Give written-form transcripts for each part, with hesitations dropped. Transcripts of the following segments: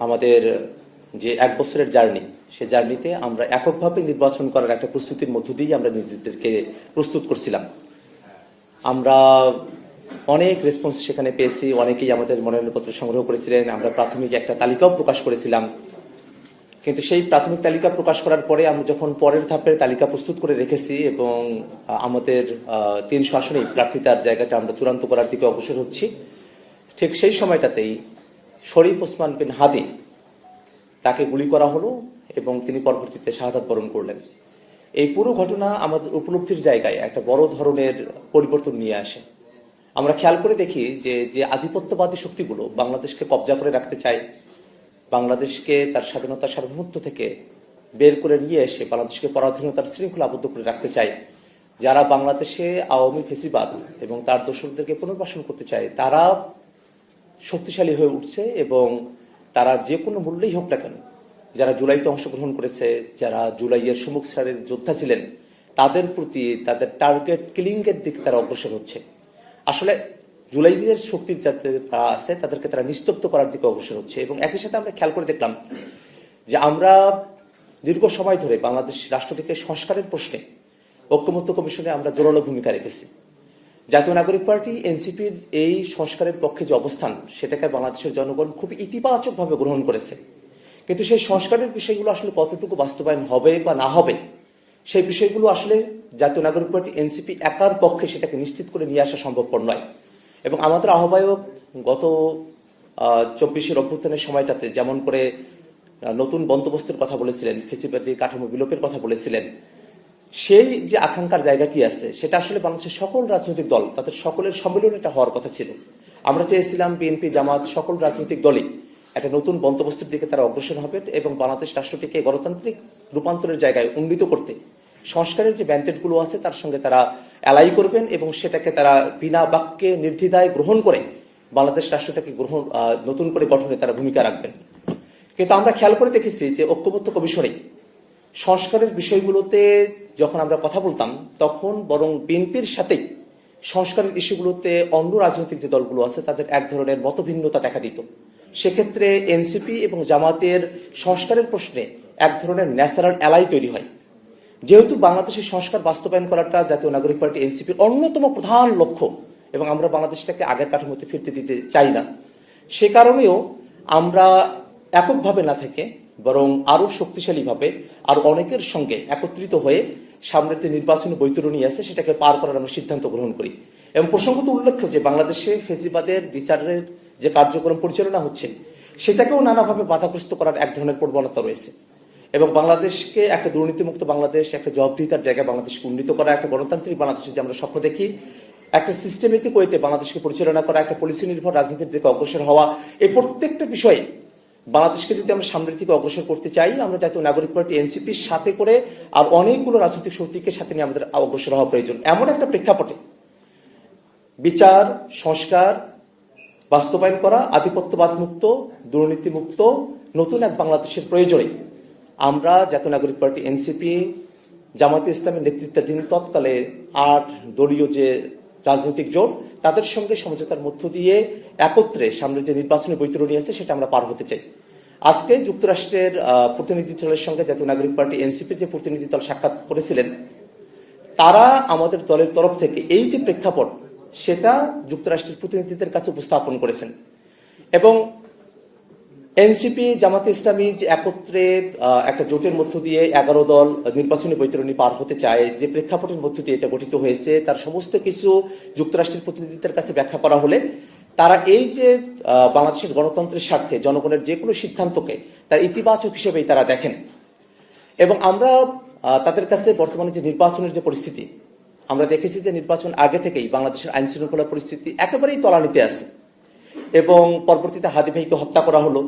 আমাদের যে 1 বছরের জার্নি, সে জার্নিতে আমরা এককভাবে নির্বাচন করার একটা প্রস্তুতির মধ্য দিয়ে আমরা নিজেদেরকে প্রস্তুত করছিলাম। আমরা অনেক রেসপন্স সেখানে পেয়েছি, অনেকেই আমাদের মনোনয়নপত্র সংগ্রহ করেছিলেন। আমরা প্রাথমিক একটা তালিকাও প্রকাশ করেছিলাম, কিন্তু সেই প্রাথমিক তালিকা প্রকাশ করার পরে আমরা যখন পরের ধাপের তালিকা প্রস্তুত করে রেখেছি এবং আমাদের 300 আসনেই প্রার্থিতার জায়গাটা আমরা চূড়ান্ত করার দিকে অগ্রসর হচ্ছি, ঠিক সেই সময়টাতেই শরীফ ওসমান বিন হাদি তাকে গুলি করা হলো এবং তিনি পরবর্তীতে শাহাদাত বরণ করলেন। এই পুরো ঘটনা আমাদের উপলব্ধির জায়গায় একটা বড় ধরনের পরিবর্তন নিয়ে আসে। আমরা খেয়াল করে দেখি যে যে আধিপত্যবাদী শক্তিগুলো বাংলাদেশকে কবজা করে রাখতে চায়, বাংলাদেশকে তার স্বাধীনতার সার্বভৌমত্ব থেকে বের করে নিয়ে এসে বাংলাদেশকে পরাধীনতার শৃঙ্খলা আবদ্ধ করে রাখতে চায়, যারা বাংলাদেশে আওয়ামী ফেসিবাদ এবং তার দোসরদেরকে পুনর্বাসন করতে চায়, তারা শক্তিশালী হয়ে উঠছে এবং তারা যে কোনো মূল্যেই হোক না কেন, যারা জুলাইতে অংশগ্রহণ করেছে, যারা জুলাইয়ের সম্মুখ সারির যোদ্ধা ছিলেন, তাদের প্রতি তাদের টার্গেট কিলিং এর দিকে তারা অগ্রসর হচ্ছে। আসলে জুলাইয়ের শক্তি যারা আছে তাদেরকে তারা নিস্তব্ধ করার দিকে অগ্রসর হচ্ছে। এবং একই সাথে আমরা খেয়াল করে দেখলাম যে আমরা দীর্ঘ সময় ধরে বাংলাদেশ রাষ্ট্রটিকে সংস্কারের প্রশ্নে ঐক্যমত্য কমিশনে আমরা জোরালো ভূমিকা রেখেছি। জাতীয় নাগরিক পার্টি এনসিপির এই সংস্কারের পক্ষে যে অবস্থান, সেটাকে বাংলাদেশের জনগণ খুব ইতিবাচকভাবে গ্রহণ করেছে। কিন্তু সেই সংস্কারের বিষয়গুলো আসলে কতটুকু বাস্তবায়ন হবে বা না হবে, সেই বিষয়গুলো আসলে জাতীয় নাগরিক পার্টি এনসিপি একার পক্ষে সেটাকে নিশ্চিত করে নিয়ে আসা সম্ভবপর নয়। এবং আমাদের আহ্বায়ক গত 24 অভ্যুত্থানের সময়টাতে যেমন করে নতুন বন্দোবস্তের কথা বলেছিলেন, ফেসিবাদী কাঠামো বিলোপের কথা বলেছিলেন, সেই যে আকাঙ্ক্ষার জায়গাটি আছে সেটা আসলে বাংলাদেশের সকল রাজনৈতিক দল তাদের সকলের সম্মেলনে এটা হওয়ার কথা ছিল। আমরা চেয়েছিলাম বিএনপি, জামাত, সকল রাজনৈতিক দলই একটা নতুন বন্দোবস্তের দিকে তারা অগ্রসর হবে এবং বাংলাদেশ রাষ্ট্রটিকে গণতান্ত্রিক রূপান্তরের জায়গায় উন্নীত করতে সংস্কারের যে ব্যান্ডেডগুলো আছে তার সঙ্গে তারা অ্যালাই করবেন এবং সেটাকে তারা বিনা বাক্যে নির্দ্বিধায় গ্রহণ করে বাংলাদেশ রাষ্ট্রটাকে নতুন করে গঠনে তারা ভূমিকা রাখবেন। কিন্তু আমরা খেয়াল করে দেখেছি যে ঐক্যমত্য কমিশনে সংস্কারের বিষয়গুলোতে যখন আমরা কথা বলতাম, তখন বরং বিএনপির সাথেই সংস্কারের ইস্যুগুলোতে অন্য রাজনৈতিক যে দলগুলো আছে তাদের এক ধরনের মতভিন্নতা দেখা দিত। সেক্ষেত্রে এনসিপি এবং জামাতের সংস্কারের প্রশ্নে এক ধরনের ন্যাচারাল অ্যালাই তৈরি হয়। যেহেতু বাংলাদেশের সংস্কার বাস্তবায়ন করাটা জাতীয় নাগরিক পার্টি এনসিপির অন্যতম প্রধান লক্ষ্য এবং আমরা বাংলাদেশটাকে আগের কাঠামোতে ফিরতে দিতে চাই না, সে কারণেও আমরা এককভাবে না থেকে বরং আরো শক্তিশালীভাবে আর অনেকের সঙ্গে একত্রিত হয়ে সামনের যে নির্বাচনী বৈতরণী আছে সেটাকে পার করার আমরা সিদ্ধান্ত গ্রহণ করি। এবং প্রসঙ্গত উল্লেখ্য যে বাংলাদেশে ফেসিবাদের বিচারের যে কার্যক্রম পরিচালনা হচ্ছে সেটাকেও নানাভাবে বাধাগ্রস্ত করার এক ধরনের প্রবণতা রয়েছে এবং বাংলাদেশকে একটা দুর্নীতিমুক্ত বাংলাদেশ, একটা জবাবদিহিতার জায়গায় বাংলাদেশকে উন্নীত করা, একটা গণতান্ত্রিক বাংলাদেশের যে আমরা স্বপ্ন দেখি, একটা সিস্টেমেটিক ওয়েতে বাংলাদেশকে পরিচালনা করা, একটা পলিসি নির্ভর রাজনীতির দিকে অগ্রসর হওয়া, এই প্রত্যেকটা বিষয়ে বাংলাদেশকে যদি আমরা সামনের দিকে অগ্রসর করতে চাই, আমরা জাতীয় নাগরিক পার্টি এনসিপির সাথে করে আর অনেকগুলো রাজনৈতিক শক্তিকে সাথে নিয়ে আমাদের অগ্রসর হওয়া প্রয়োজন। এমন একটা প্রেক্ষাপটে বিচার, সংস্কার বাস্তবায়ন করা, আধিপত্যবাদ মুক্ত, দুর্নীতি মুক্ত নতুন এক বাংলাদেশের প্রয়োজনে আমরা জাতীয় নাগরিক পার্টি এনসিপি, জামাতে ইসলামের নেতৃত্বাধীন তৎকালে 8 দলীয় যে রাজনৈতিক জোট, তাদের সঙ্গে সমঝোতার মধ্য দিয়ে একত্রে সামনে যে নির্বাচনী বৈতরণী আছে সেটা আমরা পার হতে চাই। আজকে যুক্তরাষ্ট্রের প্রতিনিধি দলের সঙ্গে জাতীয় নাগরিক পার্টি এনসিপির যে প্রতিনিধি দল সাক্ষাৎ করেছিলেন, তারা আমাদের দলের তরফ থেকে এই যে প্রেক্ষাপট সেটা যুক্তরাষ্ট্রের প্রতিনিধিদের কাছে উপস্থাপন করেছেন এবং এনসিপি, জামাতে ইসলামী যে একত্রে একটা জোটের মধ্য দিয়ে 11 দল নির্বাচনী বৈতরণী পার হতে চায়, যে প্রেক্ষাপটের মধ্য দিয়ে এটা গঠিত হয়েছে, তার সমস্ত কিছু যুক্তরাষ্ট্রের প্রতিনিধিদের কাছে ব্যাখ্যা করা হলে তারা এই যে বাংলাদেশের গণতন্ত্রের স্বার্থে জনগণের যে কোনো সিদ্ধান্তকে তার ইতিবাচক হিসেবেই তারা দেখেন। এবং আমরা তাদের কাছে বর্তমানে যে নির্বাচনের যে পরিস্থিতি, আমরা দেখেছি যে নির্বাচন আগে থেকেই বাংলাদেশের আইন শৃঙ্খলা পরিস্থিতি একেবারেই তলানিতে আছে এবং পরবর্তীতে হাদি ভাইকে হত্যা করা হলো।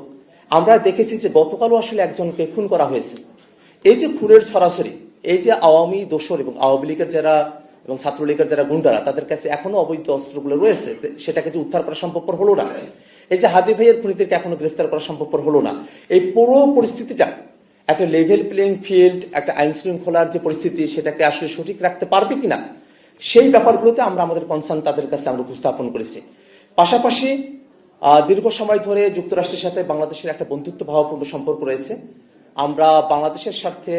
আমরা দেখেছি যে গতকালও আসলে একজনকে খুন করা হয়েছে। এই যে খুনের ছড়াছড়ি, এই যে আওয়ামী দোসর এবং আওয়ামী লীগের যারা এবং ছাত্রলীগের যারা গুন্ডারা, তাদের কাছে এখনো অবৈধ অস্ত্রগুলো রয়েছে, সেটাকে যে উদ্ধার করা সম্ভবপর হলো না। এই যে হাদি ভাইয়ের খুনিদেরকে এখনো গ্রেফতার করা সম্ভবপর হলো না। এই পুরো পরিস্থিতিটা একটা লেভেল প্লেইং ফিল্ড, একটা আইন শৃঙ্খলার যে পরিস্থিতি সেটাকে আসলে সঠিক রাখতে পারবে কিনা, সেই ব্যাপারগুলোতে আমরা আমাদের কনসার্ন তাদের কাছে আমরা উপস্থাপন করেছি। পাশাপাশি দীর্ঘ সময় ধরে যুক্তরাষ্ট্রের সাথে বাংলাদেশের একটা বন্ধুত্ব ভাবপূর্ণ সম্পর্ক রয়েছে। আমরা বাংলাদেশের স্বার্থে,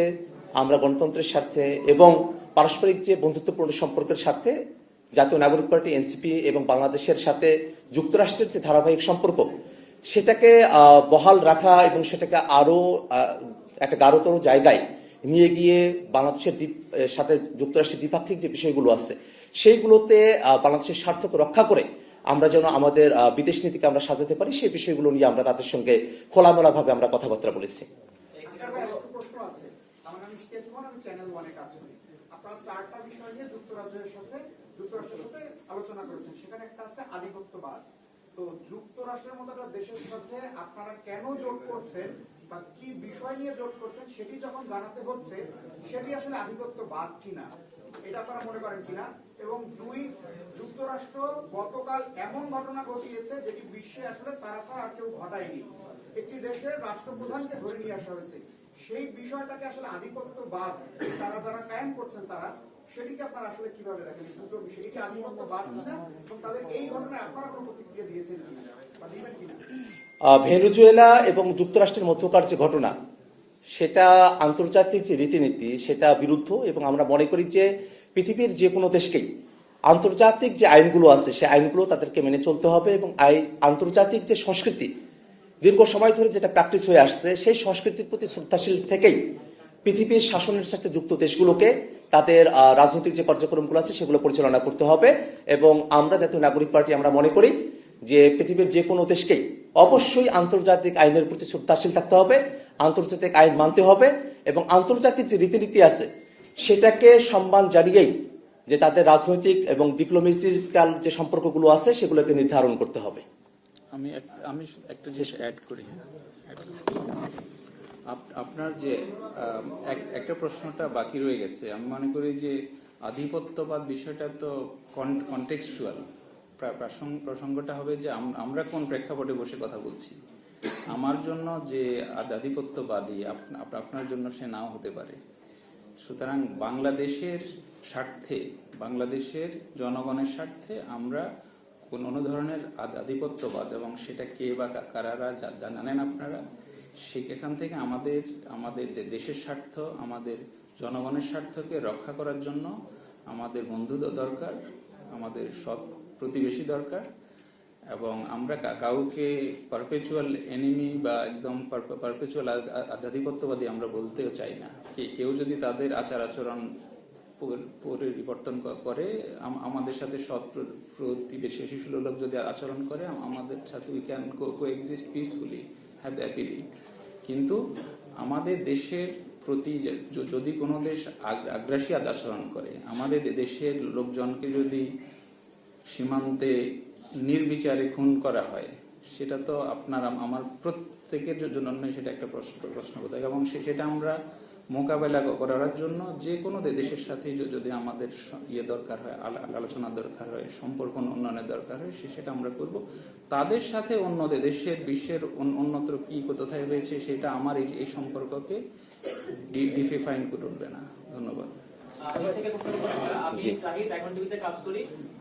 আমরা গণতন্ত্রের স্বার্থে এবং পারস্পরিক যে বন্ধুত্বপূর্ণ সম্পর্কের স্বার্থে জাতীয় নাগরিক পার্টি এনসিপি এবং বাংলাদেশের সাথে যুক্তরাষ্ট্রের যে ধারাবাহিক সম্পর্ক সেটাকে বহাল রাখা এবং সেটাকে আরো একটা গাঢ়তর জায়গায় নিয়ে গিয়ে বাংলাদেশের সাথে যুক্তরাষ্ট্রের দ্বিপাক্ষিক যে বিষয়গুলো আছে সেইগুলোতে বাংলাদেশের স্বার্থকে রক্ষা করে আমরা যেন আমাদের বিদেশ নীতিকে আমরা সাজাতে পারি সেই বিষয়গুলো নিয়ে আমরা তাদের সঙ্গে খোলামেলা ভাবে আমরা কথাবার্তা বলেছি। আলোচনা করেছেন, সেখানে একটা আছে আধিপত্যবাদ। তো যুক্তরাষ্ট্রের মতো একটা দেশের সাথে আপনারা কেন জোট করছেন বা কি বিষয় নিয়ে জোট করছেন সেটি যখন জানাতে হচ্ছে, সেটি আসলে আধিপত্যবাদ কিনা এটা আপনারা মনে করেন কিনা? এবং দুই, যুক্তরাষ্ট্র গতকাল এমন ঘটনা ঘটিয়েছে যেটি বিশ্বে আসলে তারা ছাড়া আর কেউ ঘটায়নি। একটি দেশের রাষ্ট্রপ্রধানকে ধরে নিয়ে আসা হয়েছে, সেই বিষয়টাকে আসলে আধিপত্যবাদ তারা যারা কায়েম করছেন তারা সেটিকে আপনারা আসলে কিভাবে দেখেন? সেটি কি আধিপত্যবাদ কিনা এবং তাদের এই ঘটনায় আপনারা কোনো প্রতিক্রিয়া দিয়েছেন কিনা বা দিবেন কিনা? ভেনেজুয়েলা এবং যুক্তরাষ্ট্রের মধ্যকার যে ঘটনা সেটা আন্তর্জাতিক যে রীতিনীতি সেটা বিরুদ্ধ এবং আমরা মনে করি যে পৃথিবীর যে কোনো দেশকেই আন্তর্জাতিক যে আইনগুলো আছে সেই আইনগুলো তাদেরকে মেনে চলতে হবে এবং আন্তর্জাতিক যে সংস্কৃতি দীর্ঘ সময় ধরে যেটা প্র্যাকটিস হয়ে আসছে সেই সংস্কৃতির প্রতি শ্রদ্ধাশীল থেকেই পৃথিবীর শাসনের সাথে যুক্ত দেশগুলোকে তাদের রাজনৈতিক যে কার্যক্রমগুলো আছে সেগুলো পরিচালনা করতে হবে। এবং আমরা জাতীয় নাগরিক পার্টি আমরা মনে করি যে পৃথিবীর যে কোনো দেশকেই অবশ্যই আন্তর্জাতিক আইনের প্রতি শ্রদ্ধাশীল থাকতে হবে, আন্তর্জাতিক আইন মানতে হবে এবং আন্তর্জাতিক যে রীতিনীতি আছে সেটাকে সম্মান জানিয়েই যে তাদের রাজনৈতিক এবং ডিপ্লোমেটিক্যাল যে সম্পর্কগুলো আছে সেগুলোকে নির্ধারণ করতে হবে। আমি একটা জিনিস অ্যাড করি। আপনার যে একটা প্রশ্নটা বাকি রয়ে গেছে, আমি মনে করি যে আধিপত্যবাদ বিষয়টা তো কনটেক্সচুয়াল, প্রসঙ্গটা হবে যে আমরা কোন প্রেক্ষাপটে বসে কথা বলছি। আমার জন্য যে আধিপত্যবাদী আপনার জন্য সে নাও হতে পারে। সুতরাং বাংলাদেশের স্বার্থে, বাংলাদেশের জনগণের স্বার্থে আমরা কোন ধরনের আধিপত্যবাদ এবং সেটা কে বা কারারা জানেন আপনারা, সেখান থেকে আমাদের দেশের স্বার্থ, আমাদের জনগণের স্বার্থকে রক্ষা করার জন্য আমাদের বন্ধু দরকার, আমাদের সৎ প্রতিবেশী দরকার এবং আমরা কাউকে পারপেচুয়াল এনিমি বা একদম পারপেচুয়াল আধিপত্যবাদী আমরা বলতেও চাই না। কেউ যদি তাদের আচরণ পরিবর্তন করে, আমাদের সাথে সৎ প্রতিবেশী শিশুসুলভ যদি আচরণ করে, আমাদের সাথে we can coexist peacefully, happily. কিন্তু আমাদের দেশের প্রতি যদি কোনো দেশ আগ্রাসী আচরণ করে, আমাদের দেশের লোকজনকে যদি সীমান্তে নির্বিচারে খুন করা হয়, সেটা তো আপনার আমার প্রত্যেকের জন্য সেটা একটা প্রশ্নবোধক এবং সেটা আমরা মোকাবেলা করার জন্য যে কোনো দেশের সাথে যদি আমাদের দরকার হয়, আলোচনা দরকার হয়, সম্পর্ক উন্নয়নের দরকার হয়, সেটা আমরা করব। তাদের সাথে অন্য দেশের বিশ্বের অন্যত্র কি কোথায় হয়েছে সেটা আমার এই সম্পর্ককে ডিফাইন করে উঠবে না। ধন্যবাদ।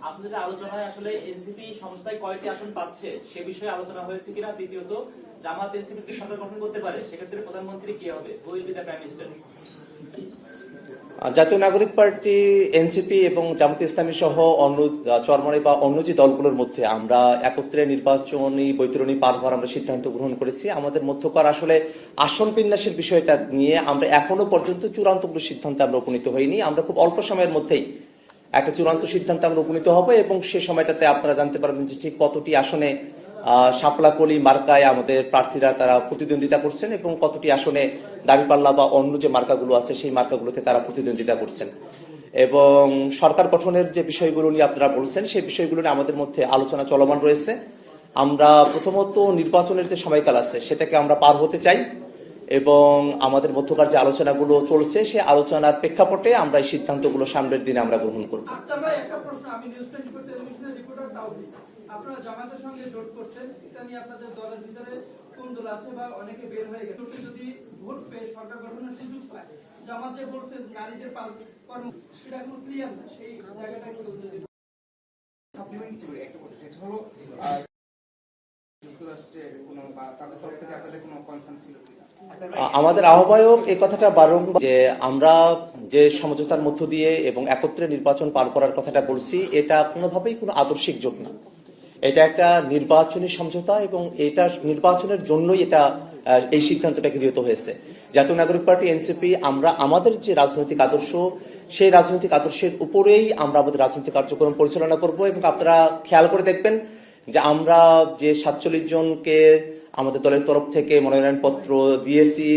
আপনাদের আলোচনায় আসলে এনসিপি সংস্থায় কয়টি আসন পাচ্ছে সে বিষয়ে আলোচনা হয়েছে কিনা? দ্বিতীয়ত, জামাত এনসিপি সরকার গঠন করতে পারে, সেক্ষেত্রে প্রধানমন্ত্রী কে হবে? Who will be the prime minister? জাতীয় নাগরিক পার্টি, এনসিপি এবং জামাতে ইসলামী সহ অন্য চরমনাই বা অন্য যে দলগুলোর মধ্যে আমরা একত্রে নির্বাচনী বৈতরণী পার হওয়ার আমরা সিদ্ধান্ত গ্রহণ করেছি। আমাদের মধ্যকার আসলে আসন বিন্যাসের বিষয়টা নিয়ে আমরা এখনো পর্যন্ত চূড়ান্ত কোনো সিদ্ধান্তে আমরা উপনীত হইনি। আমরা খুব অল্প সময়ের মধ্যেই একটা চূড়ান্ত সিদ্ধান্তে আমরা উপনীত হব এবং সে সময়টাতে আপনারা জানতে পারবেন যে ঠিক কতটি আসনে শাপলাকলি মার্কায় আমাদের প্রার্থীরা তারা প্রতিদ্বন্দ্বিতা করছেন এবং কতটি আসনে দাঁড়িপাল্লা বা অন্য যে মার্কাগুলো আছে সেই মার্কাগুলোতে তারা প্রতিদ্বন্দ্বিতা করছেন। এবং সরকার গঠনের যে বিষয়গুলো নিয়ে আপনারা বলছেন সেই বিষয়গুলো নিয়ে আমাদের মধ্যে আলোচনা চলমান রয়েছে। আমরা প্রথমত নির্বাচনের যে সময়কাল আছে সেটাকে আমরা পার হতে চাই এবং আমাদের মধ্যকার যে আলোচনাগুলো চলছে সেই আলোচনার প্রেক্ষাপটে আমরা এই সিদ্ধান্তগুলো সামনের দিনে আমরা গ্রহণ করব। আপনারা জামাতের সঙ্গে জোট করছেন, এটা নিয়ে আপনাদের দলের ভিতরে কোন দল আছে বা অনেকে বের হয়ে গেছে, যদি ভোট পেয়ে সরকার গঠনের সুযোগ পায়, জামাত যে বলছে নারীদের কর্ম, সেটা এখন ক্লিয়ার না, সেই জায়গাটা একটু বা তাদের তরফ থেকে আপনাদের কোনো কনসার্ন ছিল কিনা? আমাদের আহ্বায়ক এই কথাটা বারংবার যে আমরা যে সমঝোতার মধ্য দিয়ে এবং একত্রে নির্বাচন পার করার কথাটা বলছি, এটা কোনোভাবেই কোনো আদর্শিক জোট না। এটা একটা নির্বাচনী সমঝোতা এবং এটা নির্বাচনের জন্যই এটা এই সিদ্ধান্তটা গৃহীত হয়েছে। জাতীয় নাগরিক পার্টি এনসিপি আমরা আমাদের যে রাজনৈতিক আদর্শ, সেই রাজনৈতিক আদর্শের উপরেই আমরা আমাদের রাজনৈতিক কার্যক্রম পরিচালনা করব। এবং আপনারা খেয়াল করে দেখবেন যে আমরা যে 47 জনকে আমাদের দলের তরফ থেকে মনোনয়নপত্র দিয়েছি,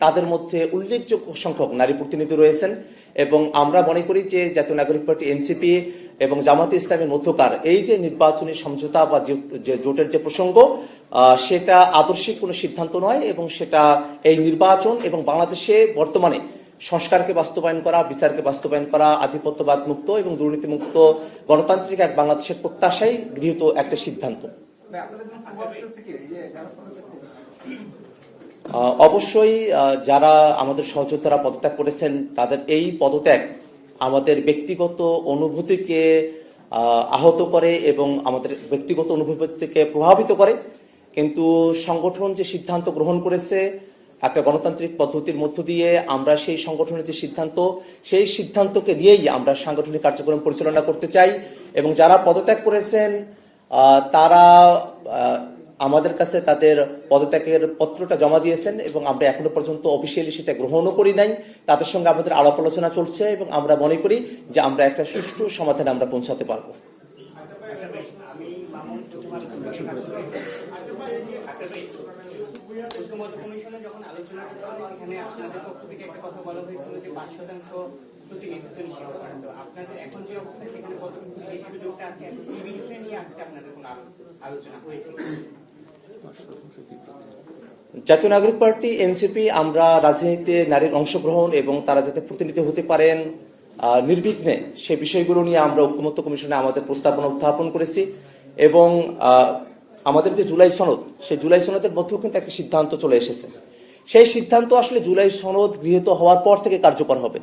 তাদের মধ্যে উল্লেখযোগ্য সংখ্যক নারী প্রতিনিধি রয়েছেন। এবং আমরা মনে করি যে জাতীয় নাগরিক পার্টি এনসিপি এবং জামাতে ইসলামের মধ্যকার এই যে নির্বাচনী সমঝোতা বা যে জোটের যে প্রসঙ্গ, সেটা আদর্শিক কোনো সিদ্ধান্ত নয়। এবং সেটা এই নির্বাচন এবং বাংলাদেশে বর্তমানে সংস্কারকে বাস্তবায়ন করা, বিচারকে বাস্তবায়ন করা, আধিপত্যবাদ মুক্ত এবং দুর্নীতিমুক্ত গণতান্ত্রিক এক বাংলাদেশের প্রত্যাশাই গৃহীত একটা সিদ্ধান্ত। আপনাদের কোনো প্রভাব ফেলছে কি এই যে যারা পদত্যাগ করছে? অবশ্যই যারা আমাদের সহযোদ্ধারা পদত্যাগ করেছেন, তাদের এই পদত্যাগ আমাদের ব্যক্তিগত অনুভূতিকে আহত করে এবং আমাদের ব্যক্তিগত অনুভূতিকে প্রভাবিত করে। কিন্তু সংগঠন যে সিদ্ধান্ত গ্রহণ করেছে একটা গণতান্ত্রিক পদ্ধতির মধ্য দিয়ে, আমরা সেই সংগঠনের যে সিদ্ধান্ত, সেই সিদ্ধান্তকে নিয়েই আমরা সাংগঠনিক কার্যক্রম পরিচালনা করতে চাই। এবং যারা পদত্যাগ করেছেন তারা আমাদের কাছে তাদের পদত্যাগের পত্রটা জমা দিয়েছেন এবং আমরা এখনো পর্যন্ত অফিসিয়ালি সেটা গ্রহণও করি নাই। তাদের সঙ্গে আমাদের আলাপ আলোচনা চলছে এবং আমরা মনে করি যে আমরা একটা সুষ্ঠু সমাধানে আমরা পৌঁছাতে পারবো। ঐক্যমত্য কমিশনে যখন আলোচনা করা হয় সেখানে আপনাদের পক্ষ থেকে একটা কথা বলা হয়েছিল যে 5% প্রতিনিধিত্ব নিশ্চিত করেন। তো আপনাদের এখন যে অবস্থা সেখানে কতটুকু সেই সুযোগটা আছে, এই বিষয়টা নিয়ে আজকে আপনাদের কোনো আলোচনা হয়েছে? জাতীয় নাগরিক পার্টি এনসিপি আমরা রাজনীতিতে নারীর অংশগ্রহণ এবং তারা যাতে প্রতিনিধি হতে পারেন নির্বিঘ্নে, সে বিষয়গুলো নিয়ে আমরা ঐক্যমত্য কমিশনে আমাদের প্রস্তাবনা উত্থাপন করেছি। এবং আমাদের যে জুলাই সনদ, সেই জুলাই সনদের মধ্যেও কিন্তু একটা সিদ্ধান্ত চলে এসেছে। সেই সিদ্ধান্ত আসলে জুলাই সনদ গৃহীত হওয়ার পর থেকে কার্যকর হবে।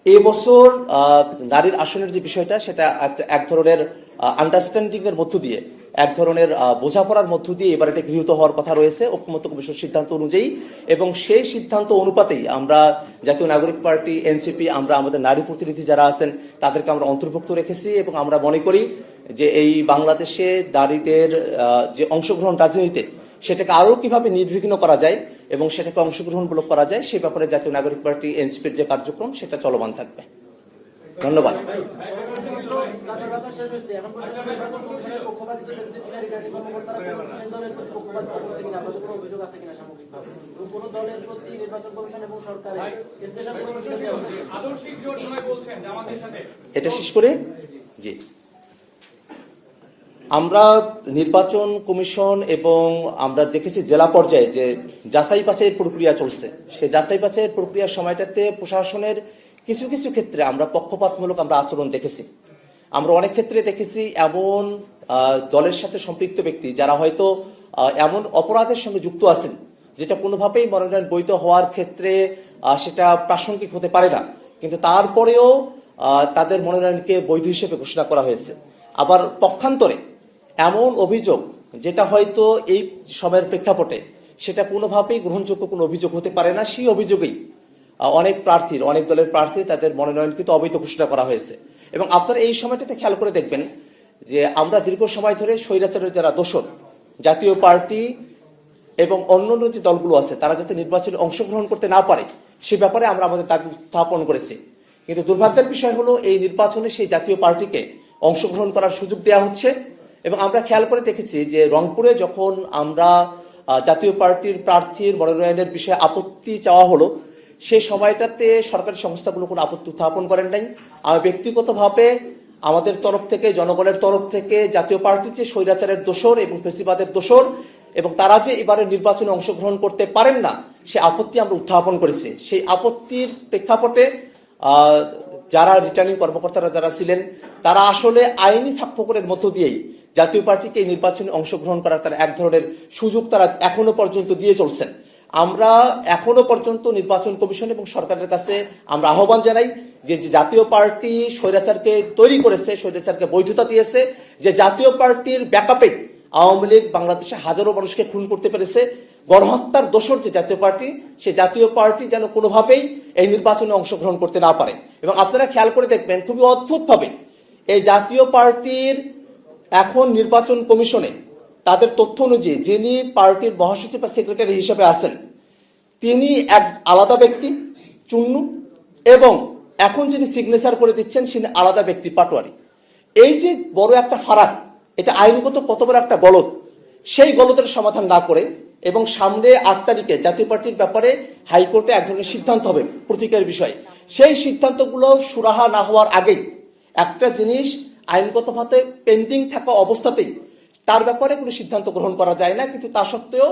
এবছর নারীর আসনের যে বিষয়টা, সেটা এক ধরনের আন্ডারস্ট্যান্ডিং এর মধ্য দিয়ে, এক ধরনের বোঝাপড়ার মধ্য দিয়ে এবার এটা গৃহীত হওয়ার কথা রয়েছে ঐক্যমত্য কমিশনের সিদ্ধান্ত অনুযায়ী। এবং সেই সিদ্ধান্ত অনুপাতেই আমরা জাতীয় নাগরিক পার্টি এনসিপি আমরা আমাদের নারী প্রতিনিধি যারা আছেন তাদেরকে আমরা অন্তর্ভুক্ত রেখেছি। এবং আমরা মনে করি যে এই বাংলাদেশে নারীদের যে অংশগ্রহণ রাজনীতিতে, সেটাকে আরো কিভাবে নির্বিঘ্ন করা যায় এবং সেটাকে অংশগ্রহণমূলক করা যায়, সেই ব্যাপারে জাতীয় নাগরিক পার্টি এনসিপির যে কার্যক্রম সেটা চলমান থাকবে। ধন্যবাদ। এটা শেষ করে জি, আমরা নির্বাচন কমিশন এবং আমরা দেখেছি জেলা পর্যায়ে যে যাচাই বাছাইয়ের প্রক্রিয়া চলছে, সেই যাচাই বাছাইয়ের প্রক্রিয়ার সময়টাতে প্রশাসনের কিছু কিছু ক্ষেত্রে আমরা পক্ষপাতমূলক আমরা আচরণ দেখেছি। আমরা অনেক ক্ষেত্রে দেখেছি এমন দলের সাথে সম্পৃক্ত ব্যক্তি যারা হয়তো এমন অপরাধের সঙ্গে যুক্ত আছেন যেটা কোনোভাবেই মনোনয়ন বৈধ হওয়ার ক্ষেত্রে সেটা প্রাসঙ্গিক হতে পারে না, কিন্তু তারপরেও তাদের মনোনয়নকে বৈধ হিসেবে ঘোষণা করা হয়েছে। আবার পক্ষান্তরে এমন অভিযোগ যেটা হয়তো এই সময়ের প্রেক্ষাপটে সেটা কোনোভাবেই গ্রহণযোগ্য কোনো অভিযোগ হতে পারে না, সেই অভিযোগেই অনেক দলের প্রার্থী তাদের মনোনয়ন কিন্তু অবৈধ ঘোষণা করা হয়েছে। এবং আপনারা এই সময়টাতে খেয়াল করে দেখবেন যে আমরা দীর্ঘ সময় ধরে স্বৈরাচারের যারা দোষর, জাতীয় পার্টি এবং অন্যান্য যে দলগুলো আছে তারা যাতে নির্বাচনে অংশগ্রহণ করতে না পারে সে ব্যাপারে আমরা আমাদের দাবি উত্থাপন করেছি। কিন্তু দুর্ভাগ্যের বিষয় হলো এই নির্বাচনে সেই জাতীয় পার্টিকে অংশগ্রহণ করার সুযোগ দেওয়া হচ্ছে। এবং আমরা খেয়াল করে দেখেছি যে রংপুরে যখন আমরা জাতীয় পার্টির প্রার্থীর মনোনয়নের বিষয়ে আপত্তি চাওয়া হলো, সেই সময়টাতে সরকারি সংস্থাগুলো কোনো আপত্তি উত্থাপন করেন নাই। আমি ব্যক্তিগতভাবে আমাদের তরফ থেকে, জনগণের তরফ থেকে জাতীয় পার্টির যে স্বৈরাচারের দোষর এবং ফেসিবাদের দোষর এবং তারা যে এবারে নির্বাচনে অংশগ্রহণ করতে পারেন না, সে আপত্তি আমরা উত্থাপন করেছি। সেই আপত্তির প্রেক্ষাপটে যারা রিটার্নিং কর্মকর্তারা যারা ছিলেন তারা আসলে আইনি ফাঁকফোকরের মধ্য দিয়েই জাতীয় পার্টিকে এই নির্বাচনে অংশগ্রহণ করার তারা এক ধরনের সুযোগ তারা এখনো পর্যন্ত দিয়ে চলছেন। আমরা এখনো পর্যন্ত নির্বাচন কমিশন এবং সরকারের কাছে আমরা আহ্বান জানাই যে জাতীয় পার্টি স্বৈরাচারকে তৈরি করেছে, স্বৈরাচারকে বৈধতা দিয়েছে, যে জাতীয় পার্টির ব্যাকআপে আওয়ামী লীগ বাংলাদেশে হাজারো মানুষকে খুন করতে পেরেছে। গণহত্যার দোসর যে জাতীয় পার্টি, সেই জাতীয় পার্টি যেন কোনোভাবেই এই নির্বাচনে অংশগ্রহণ করতে না পারে। এবং আপনারা খেয়াল করে দেখবেন খুবই অদ্ভুতভাবে এই জাতীয় পার্টির এখন নির্বাচন কমিশনে তাদের তথ্য অনুযায়ী যিনি পার্টির মহাসচিব বা সেক্রেটারি হিসেবে আছেন তিনি এক আলাদা ব্যক্তি চুন্নু, এবং এখন যিনি সিগনেচার করে দিচ্ছেন তিনি আলাদা ব্যক্তি পাটোয়ারি। এই যে বড় একটা ফারাক, এটা আইনগত কত বড় একটা গলদ, সেই গলদের সমাধান না করে এবং সামনে 8 তারিখে জাতীয় পার্টির ব্যাপারে হাইকোর্টে এক ধরনের সিদ্ধান্ত হবে প্রতীকের বিষয়ে, সেই সিদ্ধান্তগুলো সুরাহা না হওয়ার আগেই একটা জিনিস আইনগতভাবে পেন্ডিং থাকা অবস্থাতেই তার ব্যাপারে কোনো সিদ্ধান্ত গ্রহণ করা যায় না। কিন্তু তা সত্ত্বেও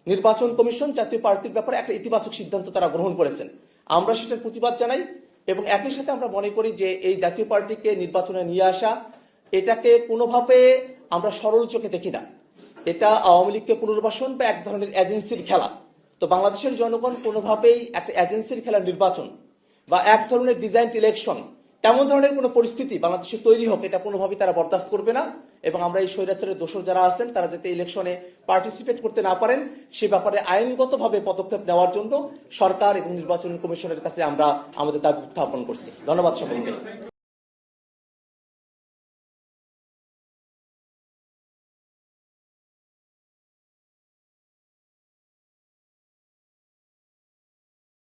নির্বাচন কমিশন জাতীয় পার্টির ব্যাপারে একটা ইতিবাচক সিদ্ধান্ত তারা গ্রহণ করেছেন। আমরা সেটার প্রতিবাদ জানাই এবং একই সাথে আমরা মনে করি যে এই জাতীয় পার্টিকে নির্বাচনে নিয়ে আসা, এটাকে কোনোভাবে আমরা সরল চোখে দেখি না। এটা আওয়ামী লীগকে পুনর্বাসন বা এক ধরনের এজেন্সির খেলা। তো বাংলাদেশের জনগণ কোনোভাবেই একটা এজেন্সির খেলার নির্বাচন বা এক ধরনের ডিজাইনড ইলেকশন, তেমন ধরনের কোনো পরিস্থিতি বাংলাদেশে তৈরি হোক, এটা কোনোভাবেই তারা বরদাস্ত করবে না। এবং আমরা এই স্বৈরাচারের দোষর যারা আছেন তারা যাতে ইলেকশনে পার্টিসিপেট করতে না পারেন সে ব্যাপারে আইনগতভাবে পদক্ষেপ নেওয়ার জন্য সরকার এবং নির্বাচন কমিশনের কাছে আমরা আমাদের দাবি উত্থাপন করছি। ধন্যবাদ সকলকে।